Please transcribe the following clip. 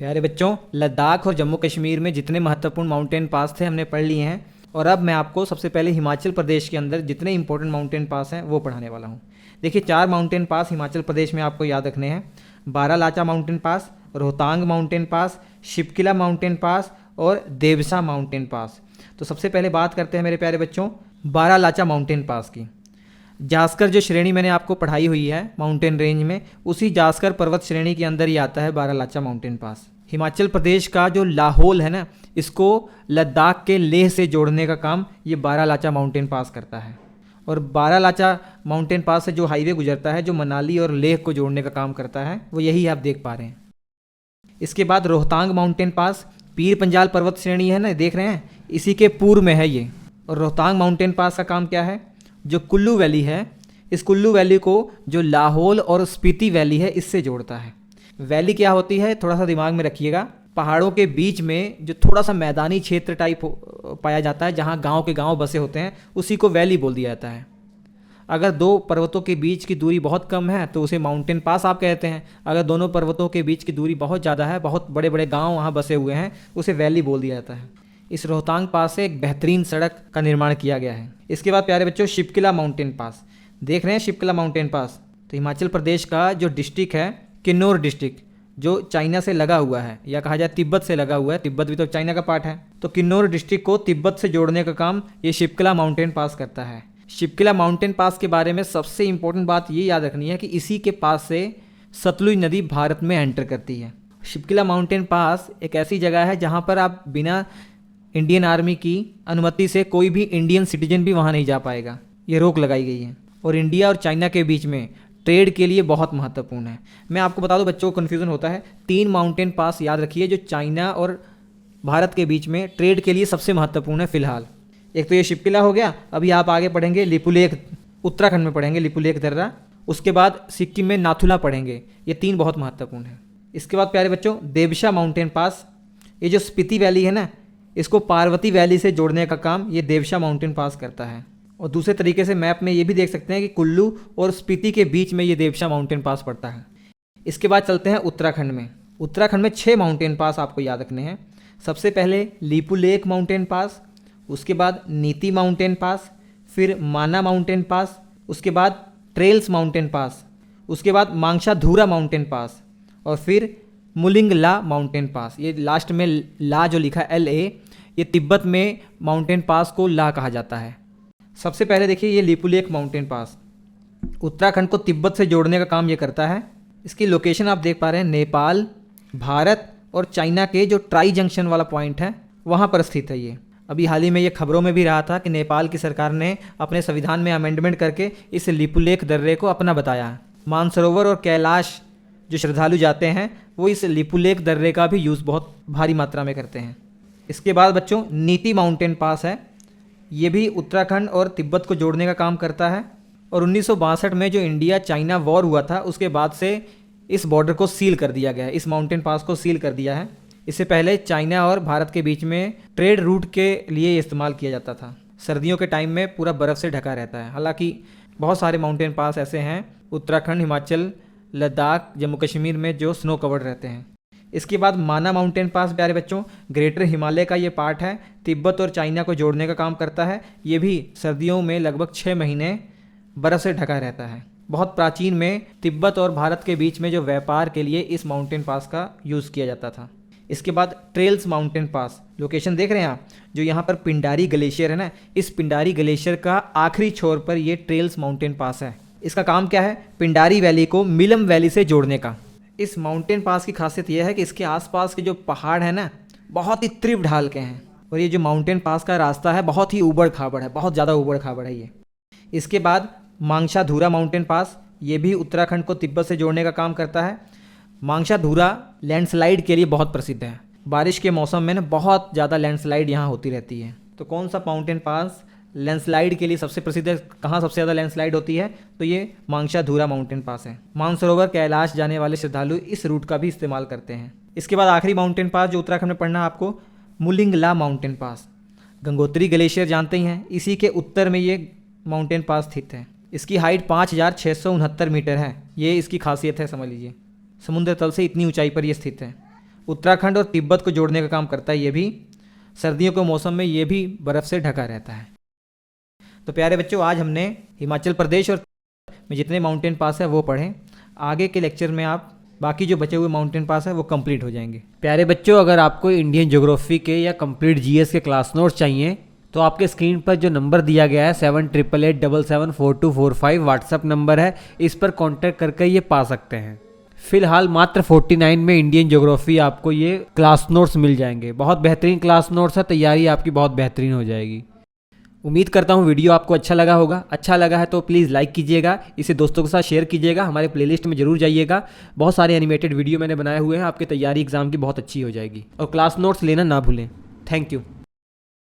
प्यारे बच्चों, लद्दाख और जम्मू कश्मीर में जितने महत्वपूर्ण माउंटेन पास थे हमने पढ़ लिए हैं। और अब मैं आपको सबसे पहले हिमाचल प्रदेश के अंदर जितने इंपॉर्टेंट माउंटेन पास हैं वो पढ़ाने वाला हूँ। देखिए, 4 माउंटेन पास हिमाचल प्रदेश में आपको याद रखने हैं। Baralacha mountain pass, Rohtang mountain pass, Shipki La mountain pass और देवसा माउंटेन पास। तो सबसे पहले बात करते हैं मेरे प्यारे बच्चों बारालाचा माउंटेन पास की। जास्कर जो श्रेणी मैंने आपको पढ़ाई हुई है माउंटेन रेंज में, उसी जास्कर पर्वत श्रेणी के अंदर ही आता है बारालाचा माउंटेन पास। हिमाचल प्रदेश का जो लाहौल है ना, इसको लद्दाख के लेह से जोड़ने का काम ये बारालाचा माउंटेन पास करता है। और बारालाचा माउंटेन पास से जो हाईवे गुजरता है, जो मनाली और लेह को जोड़ने का काम करता है, वो यही आप देख पा रहे हैं। इसके बाद रोहतांग माउंटेन पास पीर पंजाल पर्वत श्रेणी है ना, देख रहे हैं, इसी के पूर्व में है ये। और रोहतांग माउंटेन पास का काम क्या है, जो कुल्लू वैली है, इस कुल्लू वैली को जो लाहौल और स्पीति वैली है इससे जोड़ता है। वैली क्या होती है, थोड़ा सा दिमाग में रखिएगा। पहाड़ों के बीच में जो थोड़ा सा मैदानी क्षेत्र टाइप पाया जाता है, जहाँ गांव के गांव बसे होते हैं, उसी को वैली बोल दिया जाता है। अगर 2 पर्वतों के बीच की दूरी बहुत कम है तो उसे माउंटेन पास आप कहते हैं। अगर दोनों पर्वतों के बीच की दूरी बहुत ज़्यादा है, बहुत बड़े बड़े गाँव वहाँ बसे हुए हैं, उसे वैली बोल दिया जाता है। इस रोहतांग पास से एक बेहतरीन सड़क का निर्माण किया गया है। इसके बाद प्यारे बच्चों शिपकिला माउंटेन पास, देख रहे हैं शिपकिला माउंटेन पास। तो हिमाचल प्रदेश का जो डिस्ट्रिक्ट है किन्नौर डिस्ट्रिक्ट, जो चाइना से लगा हुआ है, या कहा जाए तिब्बत से लगा हुआ है, तिब्बत भी तो चाइना का पार्ट है। तो किन्नौर डिस्ट्रिक्ट को तिब्बत से जोड़ने का काम ये शिपकिला माउंटेन पास करता है। शिपकिला माउंटेन पास के बारे में सबसे इंपॉर्टेंट बात ये याद रखनी है कि इसी के पास से सतलुज नदी भारत में एंटर करती है। शिपकिला माउंटेन पास एक ऐसी जगह है जहाँ पर आप बिना इंडियन आर्मी की अनुमति से कोई भी इंडियन सिटीजन भी वहाँ नहीं जा पाएगा, ये रोक लगाई गई है। और इंडिया और चाइना के बीच में ट्रेड के लिए बहुत महत्वपूर्ण है। मैं आपको बता दूं, बच्चों को कन्फ्यूज़न होता है। 3 माउंटेन पास याद रखिए जो चाइना और भारत के बीच में ट्रेड के लिए सबसे महत्वपूर्ण है फिलहाल। एक तो ये शिपकिला हो गया, अभी आप आगे पढ़ेंगे लिपुलेख, उत्तराखंड में पढ़ेंगे लिपुलेख दर्रा। उसके बाद सिक्किम में नाथुला पढ़ेंगे। ये 3 बहुत महत्वपूर्ण है। इसके बाद प्यारे बच्चों देवसा माउंटेन पास, ये जो स्पीति वैली है ना, इसको पार्वती वैली से जोड़ने का काम ये देवसा माउंटेन पास करता है। और दूसरे तरीके से मैप में ये भी देख सकते हैं कि कुल्लू और स्पीति के बीच में ये देवसा माउंटेन पास पड़ता है। इसके बाद चलते हैं उत्तराखंड में। उत्तराखंड में 6 माउंटेन पास आपको याद रखने हैं। सबसे पहले लिपुलेख माउंटेन पास, उसके बाद नीति माउंटेन पास, फिर माना माउंटेन पास, उसके बाद ट्रेल्स माउंटेन पास, उसके बाद मांगशाधुरा माउंटेन पास, और फिर मुलिंगला माउंटेन पास। ये लास्ट में ला जो लिखा है LA, ये तिब्बत में माउंटेन पास को ला कहा जाता है। सबसे पहले देखिए ये लिपुलेख माउंटेन पास उत्तराखंड को तिब्बत से जोड़ने का काम ये करता है। इसकी लोकेशन आप देख पा रहे हैं, नेपाल, भारत और चाइना के जो ट्राई जंक्शन वाला पॉइंट है वहाँ पर स्थित है ये। अभी हाल ही में ये खबरों में भी रहा था कि नेपाल की सरकार ने अपने संविधान में अमेंडमेंट करके इस लिपुलेख दर्रे को अपना बताया है। मानसरोवर और कैलाश जो श्रद्धालु जाते हैं वो इस लिपुलेख दर्रे का भी यूज़ बहुत भारी मात्रा में करते हैं। इसके बाद बच्चों नीति माउंटेन पास है, ये भी उत्तराखंड और तिब्बत को जोड़ने का काम करता है। और 1962 में जो इंडिया चाइना वॉर हुआ था उसके बाद से इस बॉर्डर को सील कर दिया गया है, इस माउंटेन पास को सील कर दिया है। इससे पहले चाइना और भारत के बीच में ट्रेड रूट के लिए इस्तेमाल किया जाता था। सर्दियों के टाइम में पूरा बर्फ़ से ढका रहता है। हालांकि बहुत सारे माउंटेन पास ऐसे हैं उत्तराखंड, हिमाचल, लद्दाख, जम्मू कश्मीर में जो स्नो कवर्ड रहते हैं। इसके बाद माना माउंटेन पास प्यारे बच्चों ग्रेटर हिमालय का ये पार्ट है, तिब्बत और चाइना को जोड़ने का काम करता है। ये भी सर्दियों में लगभग 6 महीने बर्फ़ से ढका रहता है। बहुत प्राचीन में तिब्बत और भारत के बीच में जो व्यापार के लिए इस माउंटेन पास का यूज़ किया जाता था। इसके बाद ट्रेल्स माउंटेन पास, लोकेशन देख रहे हैं आप, जो यहाँ पर पिंडारी ग्लेशियर है ना, इस पिंडारी ग्लेशियर का आखिरी छोर पर ये ट्रेल्स माउंटेन पास है। इसका काम क्या है, पिंडारी वैली को मिलम वैली से जोड़ने का। इस माउंटेन पास की खासियत यह है कि इसके आसपास के जो पहाड़ हैं ना, बहुत ही तीव्र ढाल के हैं। और ये जो माउंटेन पास का रास्ता है बहुत ही ऊबड़ खाबड़ है, बहुत ज़्यादा ऊबड़ खाबड़ है ये। इसके बाद मांगशाधुरा माउंटेन पास, ये भी उत्तराखंड को तिब्बत से जोड़ने का काम करता है। मांगशाधुरा लैंडस्लाइड के लिए बहुत प्रसिद्ध है। बारिश के मौसम में ना बहुत ज़्यादा लैंडस्लाइड यहाँ होती रहती है। तो कौन सा माउंटेन पास लैंडस्लाइड के लिए सबसे प्रसिद्ध है, कहाँ सबसे ज़्यादा लैंडस्लाइड होती है, तो ये मांगशाधुरा माउंटेन पास है। मानसरोवर कैलाश जाने वाले श्रद्धालु इस रूट का भी इस्तेमाल करते हैं। इसके बाद आखिरी माउंटेन पास जो उत्तराखंड में पढ़ना है आपको, Mulingla mountain pass. Gangotri glacier जानते ही हैं, इसी के उत्तर में ये माउंटेन पास स्थित है। इसकी हाइट 5669 मीटर है। ये इसकी खासियत है, समझ लीजिए, समुद्र तल से इतनी ऊंचाई पर यह स्थित है। उत्तराखंड और तिब्बत को जोड़ने का काम करता है ये भी। सर्दियों के मौसम में ये भी बर्फ़ से ढका रहता है। तो प्यारे बच्चों, आज हमने हिमाचल प्रदेश और में जितने माउंटेन पास है वो पढ़ें। आगे के लेक्चर में आप बाकी जो बचे हुए माउंटेन पास है वो कंप्लीट हो जाएंगे। प्यारे बच्चों, अगर आपको इंडियन ज्योग्राफी के या कंप्लीट जीएस के क्लास नोट्स चाहिए तो आपके स्क्रीन पर जो नंबर दिया गया है 7888774245 व्हाट्सएप नंबर है, इस पर कांटेक्ट करके ये पा सकते हैं। फिलहाल मात्र 49 में इंडियन ज्योग्राफी आपको ये क्लास नोट्स मिल जाएंगे। बहुत बेहतरीन क्लास नोट्स है, तैयारी आपकी बहुत बेहतरीन हो जाएगी। उम्मीद करता हूँ वीडियो आपको अच्छा लगा होगा। अच्छा लगा है तो प्लीज़ लाइक कीजिएगा, इसे दोस्तों के साथ शेयर कीजिएगा, हमारे प्लेलिस्ट में जरूर जाइएगा। बहुत सारे एनिमेटेड वीडियो मैंने बनाए हुए हैं, आपकी तैयारी एग्जाम की बहुत अच्छी हो जाएगी। और क्लास नोट्स लेना ना भूलें। Thank you.